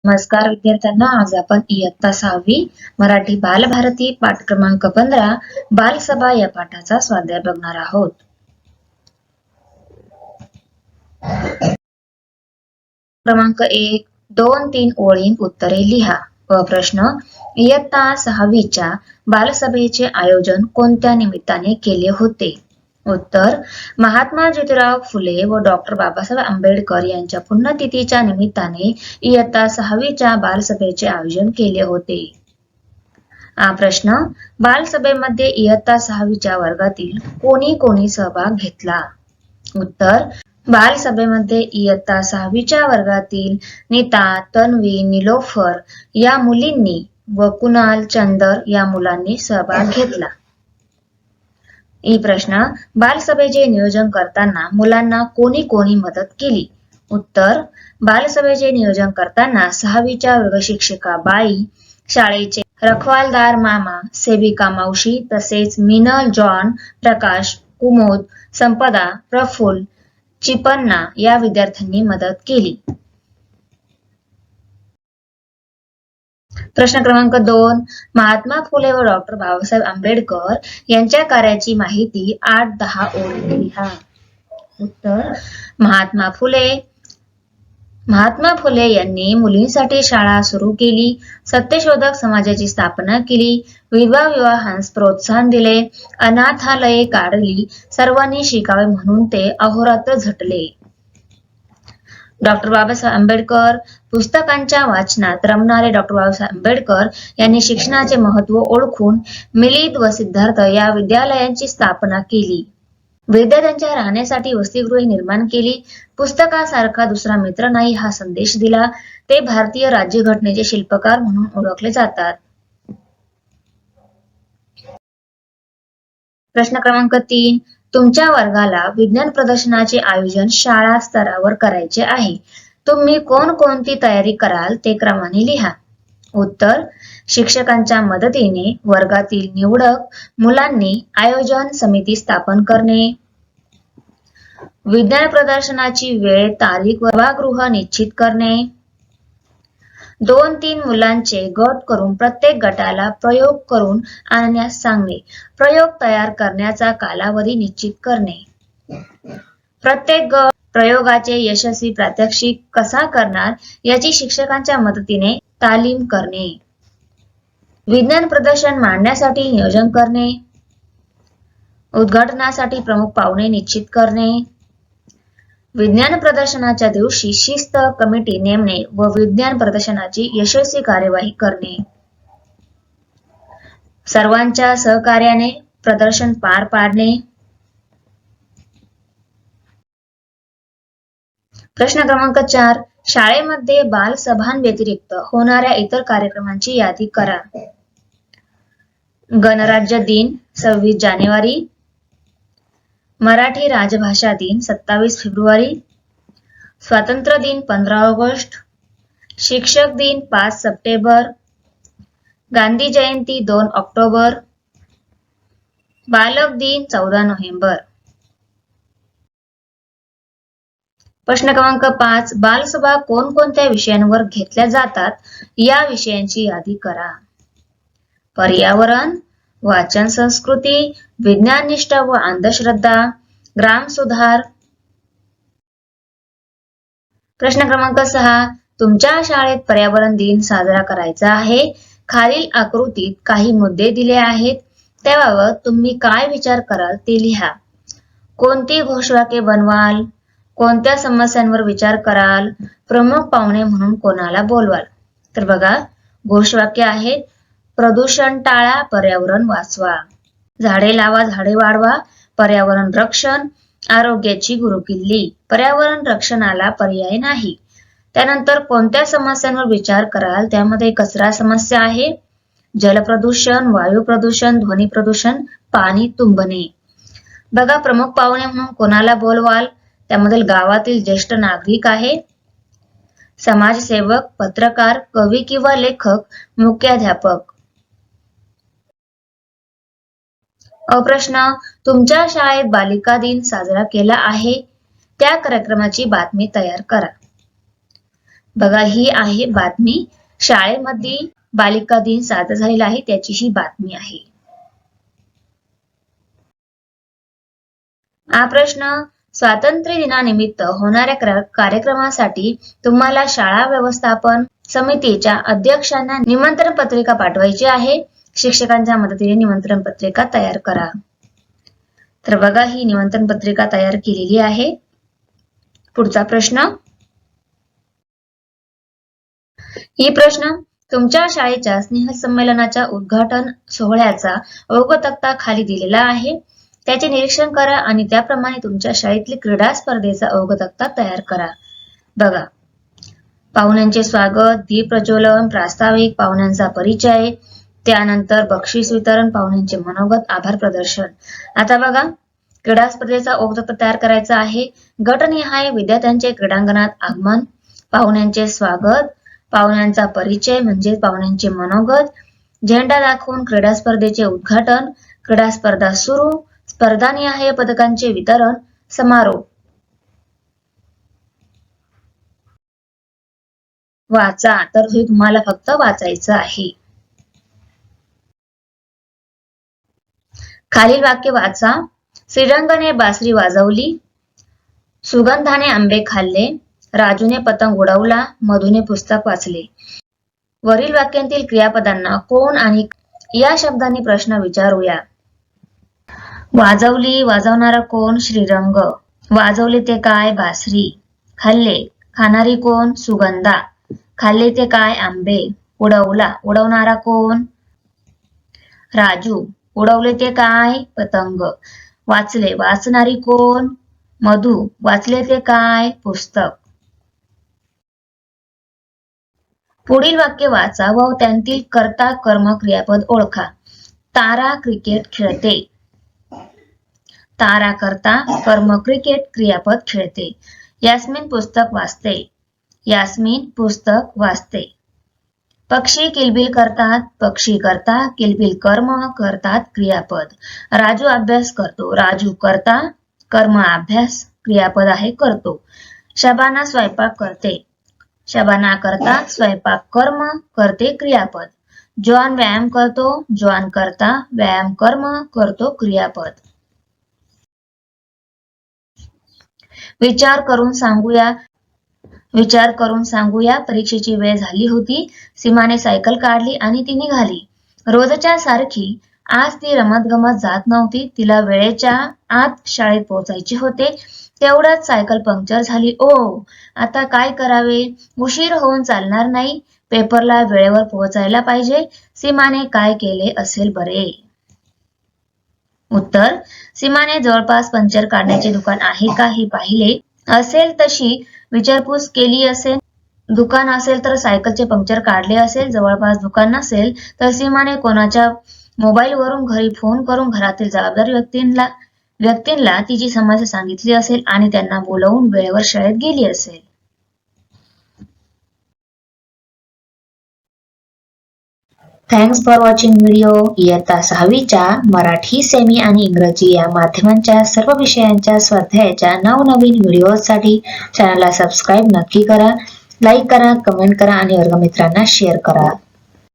नमस्कार विद्यार्थ्यांना, आज आपण इयत्ता 6वी मराठी बालभारती पाठ क्रमांक 15 बालसभा या पाठाचा स्वाध्याय बघणार आहोत. क्रमांक 1, 2-3 ओळींत उत्तरे लिहा. व प्रश्न, इयत्ता 6वीच्या बालसभेचे आयोजन कोणत्या निमित्ताने केले होते? उत्तर, महात्मा ज्योतिराव फुले व डॉक्टर बाबासाहेब आंबेडकर यांच्या पुण्यतिथीच्या निमित्ताने इयत्ता 6वीच्या बालसभेचे आयोजन केले होते. हा प्रश्न, बालसभेमध्ये इयत्ता 6वीच्या वर्गातील कोणी कोणी सहभाग घेतला? उत्तर, बालसभेमध्ये इयत्ता 6वीच्या वर्गातील नीता, तन्वी, निलोफर या मुलींनी व कुणाल, चंदर या मुलांनी सहभाग घेतला. ही प्रश्न, बालसभेचे नियोजन करताना मुलांना कोणी कोणी मदत केली? उत्तर, बालसभेचे नियोजन करताना 6वीच्या वर्गशिक्षिका बाई, शाळेचे रखवालदार मामा, सेविका मावशी तसेच मिनल, जॉन, प्रकाश, कुमोद, संपदा, प्रफुल्ल, चिपन्ना या विद्यार्थ्यांनी मदत केली. प्रश्न क्रमांक 2, महात्मा फुले व डॉक्टर बाबासाहेब आंबेडकर यांच्या कार्याची माहिती 8-10 ओळीत लिहा. उत्तर, महात्मा फुले यांनी मुलींसाठी शाळा सुरू केली, सत्यशोधक समाजाची स्थापना केली, विधवा विवाहास प्रोत्साहन दिले, अनाथालये काढली, सर्वांनी शिकावे म्हणून ते अहोरात्र झटले. डॉक्टर बाबासाहेब आंबेडकर, पुस्तकांच्या वाचनात रमणारे डॉक्टर बाबासाहेब आंबेडकर यांनी शिक्षणाचे महत्त्व ओळखून मिलिंद व सिद्धार्थ या विद्यालयांची स्थापना केली. विद्यार्थ्यांच्या राहण्यासाठी वसतिगृहे निर्माण केली. पुस्तकासारखा दुसरा मित्र नाही हा संदेश दिला. ते भारतीय राज्यघटनेचे शिल्पकार म्हणून ओळखले जातात. प्रश्न क्रमांक 3, तुमच्या वर्गाला विज्ञान प्रदर्शनाचे आयोजन शाळा स्तरावर करायचे आहे. तुम्ही कोणकोणती तयारी कराल ते क्रमाने लिहा. उत्तर, शिक्षकांच्या मदतीने वर्गातील निवडक मुलांनी आयोजन समिती स्थापन करणे, विज्ञान प्रदर्शनाची वेळ, तारीख व सभागृह निश्चित करणे, 2-3 मुलांचे गट करून प्रत्येक गटाला प्रयोग करून आणण्यास सांगणे, प्रयोग तयार करण्याचा कालावधी निश्चित करणे, प्रत्येक गट प्रयोगाचे यशस्वी प्रात्यक्षिक कसा करणार याची शिक्षकांच्या मदतीने तालीम करणे, विज्ञान प्रदर्शन मांडण्यासाठी नियोजन करणे, उद्घाटनासाठी प्रमुख पाहुणे निश्चित करणे, विज्ञान प्रदर्शनाच्या दिवशी शिस्त कमिटी नेमणे व विज्ञान प्रदर्शनाची यशस्वी कार्यवाही करणे, सर्वांच्या सहकार्याने प्रदर्शन पार पाडणे. प्रश्न क्रमांक 4, शाळेमध्ये बालसभांव्यतिरिक्त होणाऱ्या इतर कार्यक्रमांची यादी करा. गणराज्य दिन 26 जानेवारी, मराठी राजभाषा दिन 27 फेब्रुवारी, स्वातंत्र्य दिन 15 ऑगस्ट, शिक्षक दिन 5 सप्टेंबर, गांधी जयंती 2 ऑक्टोबर, बालक दिन 14 नोव्हेंबर. प्रश्न क्रमांक 5, बालसभा कोणकोणत्या विषयांवर घेतल्या जातात या विषयांची यादी करा. पर्यावरण, वाचन संस्कृती, विज्ञान निष्ठा व अंधश्रद्धा, ग्राम सुधार. प्रश्न क्रमांक 6, तुमच्या शाळेत पर्यावरण दिन साजरा करायचा आहे. खालील आकृतीत काही मुद्दे दिले आहेत, त्याबाबत तुम्ही काय विचार कराल ते लिहा. कोणती घोषवाक्ये बनवाल, कोणत्या समस्यांवर विचार कराल, प्रमुख पाहुणे म्हणून कोणाला बोलवाल. तर बघा, घोषवाक्य आहेत: प्रदूषण टाळा, पर्यावरण वाचवा, झाडे लावा, झाडे वाढवा, पर्यावरण रक्षण, आरोग्याची गुरुकिल्ली, पर्यावरण रक्षणाला पर्याय नाही. त्यानंतर कोणत्या समस्यांवर विचार कराल, त्यामध्ये कचरा समस्या आहे, जलप्रदूषण, वायू प्रदूषण, ध्वनी प्रदूषण, पाणी तुंबणे. बघा, प्रमुख पाहुणे म्हणून कोणाला बोलवाल, त्यामध्ये गावातील ज्येष्ठ नागरिक आहे, समाजसेवक, पत्रकार, कवी किंवा लेखक, मुख्याध्यापक. प्रश्न, तुमच्या शाळेत बालिका दिन साजरा केला आहे, त्या कार्यक्रमाची बातमी तयार करा. बघा, ही आहे बातमी. शाळेमध्ये बालिका दिन साजरा झालेला आहे त्याची ही बातमी आहे. हा प्रश्न, स्वातंत्र्य दिनानिमित्त होणाऱ्या कार्यक्रमासाठी तुम्हाला शाळा व्यवस्थापन समितीच्या अध्यक्षांना निमंत्रण पत्रिका पाठवायची आहे. शिक्षकांच्या मदतीने निमंत्रण पत्रिका तयार करा. तर बघा, ही निमंत्रण पत्रिका तयार केलेली आहे. पुढचा प्रश्न, ही प्रश्न, तुमच्या शाळेच्या स्नेहसंमेलनाच्या उद्घाटन सोहळ्याचा अवगत तक्ता खाली दिलेला आहे. त्याचे निरीक्षण करा आणि त्याप्रमाणे तुमच्या शाळेतील क्रीडा स्पर्धेचा अवगत तक्ता तयार करा. बघा, पाहुण्यांचे स्वागत, दीप प्रज्वलन, प्रास्ताविक, पाहुण्यांचा परिचय, त्यानंतर बक्षीस वितरण, पाहुण्यांचे मनोगत, आभार प्रदर्शन. आता बघा, क्रीडा स्पर्धेचा अवगत तक्ता तयार करायचा आहे. गटनिहाय विद्यार्थ्यांचे क्रीडांगणात आगमन, पाहुण्यांचे स्वागत, पाहुण्यांचा परिचय म्हणजे पाहुण्यांचे मनोगत, झेंडा दाखवून क्रीडा स्पर्धेचे उद्घाटन, क्रीडा स्पर्धा सुरू, स्पर्धानिहाय पदकांचे वितरण, समारोप. वाचा, तर हे तुम्हाला फक्त वाचायचं आहे. खालील वाक्य वाचा. श्रीरंगने बासरी वाजवली, सुगंधाने आंबे खाल्ले, राजूने पतंग उडवला, मधूने पुस्तक वाचले. वरील वाक्यांतील क्रियापदांना कोण आणि या शब्दांनी प्रश्न विचारूया. वाजवली, वाजवणारा कोण? श्रीरंग. वाजवले ते काय? बासरी. खाल्ले, खाणारी कोण? सुगंधा. खाल्ले ते काय? आंबे. उडवला, उडवणारा कोण? राजू. उडवले ते काय? पतंग. वाचले, वाचणारी कोण? मधू. वाचले ते काय? पुस्तक. पुढील वाक्य वाचा व त्यांतील कर्ता कर्म क्रियापद ओळखा. तारा क्रिकेट खेळते. तारा कर्ता, कर्म क्रिकेट, क्रियापद खेळते. यास्मिन पुस्तक वाचते. यास्मिन पुस्तक वाचते. पक्षी किलबिल करतात. पक्षी करता, किलबिल कर्म, करतात क्रियापद. राजू अभ्यास करतो. राजू करता, कर्म अभ्यास, क्रियापद आहे करतो. शबाना स्वयंपाक करते. शबाना करता, स्वयंपाक कर्म, करते क्रियापद. जॉन व्यायाम करतो. जॉन करता, व्यायाम कर्म, करतो क्रियापद. विचार करून सांगूया. विचार करून सांगूया. परीक्षेची वेळ झाली होती. सीमाने सायकल काढली आणि ती निघाली. रोजच्या सारखी आज ती रमत गमत जात नव्हती. तिला वेळेच्या आत शाळेत पोहोचायचे होते. तेवढ्यात सायकल पंक्चर झाली. ओ, आता काय करावे? उशीर होऊन चालणार नाही. पेपरला वेळेवर पोहोचायला पाहिजे. सीमाने काय केले असेल बरे? उत्तर, सीमाने जवळपास पंक्चर काढण्याचे दुकान आहे का हे पाहिले असेल, तशी विचारपूस केली असेल. दुकान असेल तर सायकलचे पंक्चर काढले असेल. जवळपास दुकान नसेल तर सीमाने कोणाच्या मोबाईल वरून घरी फोन करून घरातील जबाबदार व्यक्तींना तिची समस्या सांगितली असेल आणि त्यांना बोलवून वेळेवर शाळेत गेली असेल. Thanks for watching video. इयत्ता 6वीच्या मराठी, सेमी आणि इंग्रजी या माध्यमांच्या सर्व विषयांच्या स्वाध्यायाच्या नवनवीन व्हिडिओसाठी चॅनलला सबस्क्राईब नक्की करा. लाईक करा, कमेंट करा आणि वर्गमित्रांना शेअर करा.